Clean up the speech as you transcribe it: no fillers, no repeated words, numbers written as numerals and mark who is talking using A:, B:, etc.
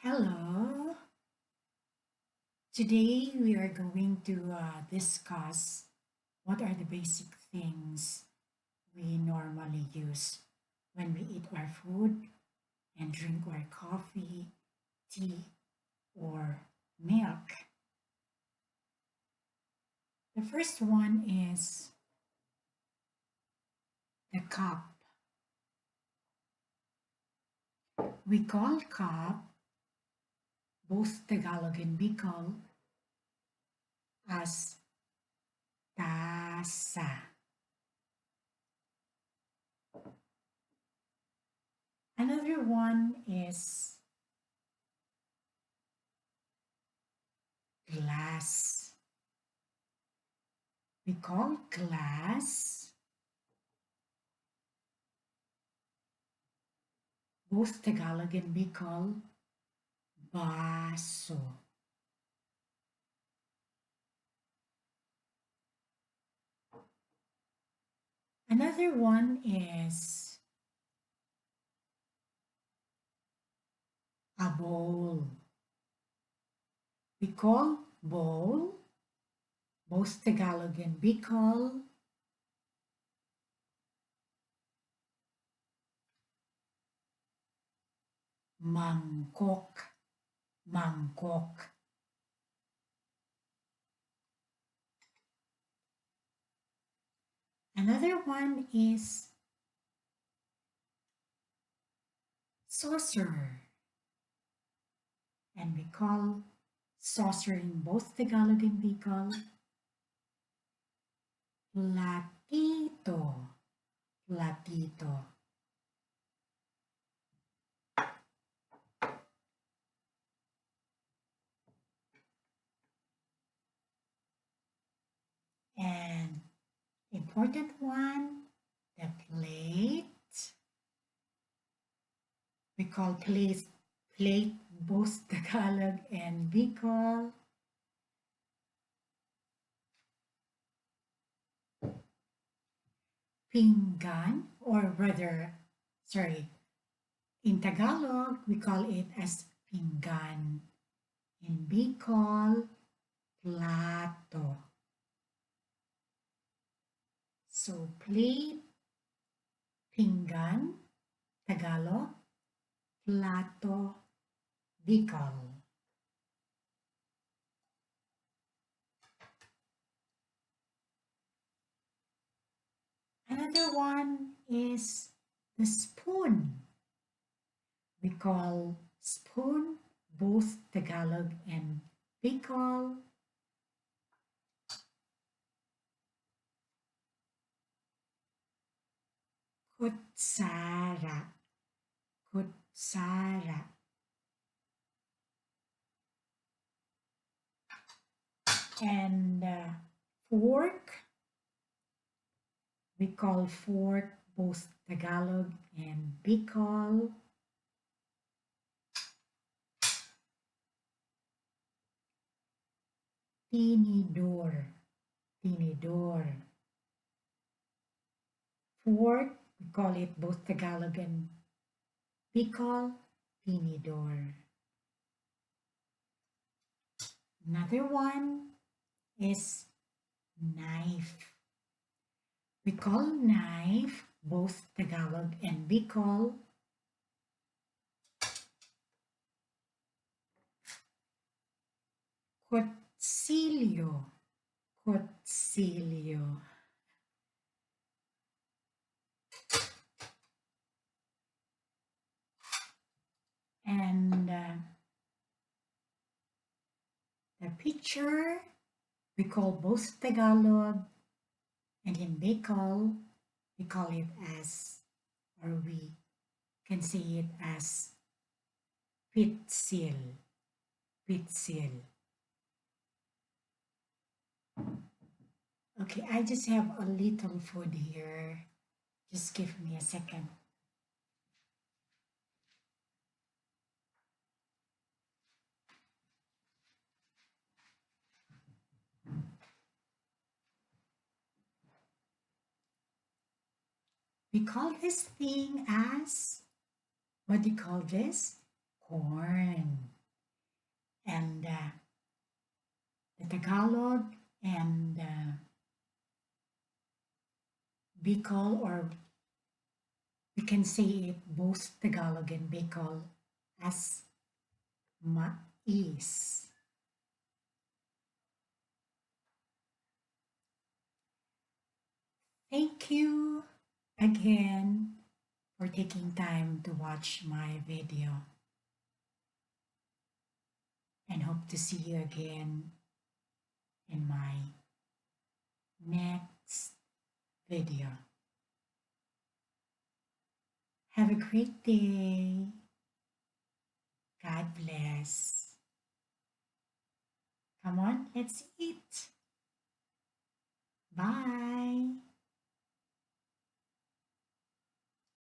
A: Hello. Today we are going to discuss what are the basic things we normally use when we eat our food and drink our coffee, tea, or milk. The first one is the cup. We call cup, both Tagalog and Bicol, as tasa. Another one is glass. We call glass, both Tagalog and Bicol, baso. Another one is a bowl. We call bowl, both Tagalog and Bicol, mangkok, mangkok. Another one is saucer, and we call saucer in both Tagalog and Bicol, platito, platito. And important one, the plate. We call plate both Tagalog and Bicol. Pinggan, or rather, sorry, in Tagalog, we call it as pinggan. In Bicol, plato. So plate, pinggan, Tagalog, plato, Bicol. Another one is the spoon. We call spoon both Tagalog and Bicol. Kutsara, kutsara. And fork, we call fork both Tagalog and Bicol. Tinidor, tinidor. Fork, we call it both Tagalog and Bicol, tinidor. Another one is knife. We call knife both Tagalog and Bicol, kutsilyo, kutsilyo. And the pitcher, we call both Tagalog and in Bicol, we call it as, or we can say it as pitsil, pitsil. Okay, I just have a little food here. Just give me a second. We call this thing as, what do you call this? Corn. And the Tagalog and Bicol, or we can say it both Tagalog and Bicol as mais. Thank you again for taking time to watch my video, and hope to see you again in my next video. Have a great day. God bless. Come on, let's eat. Bye.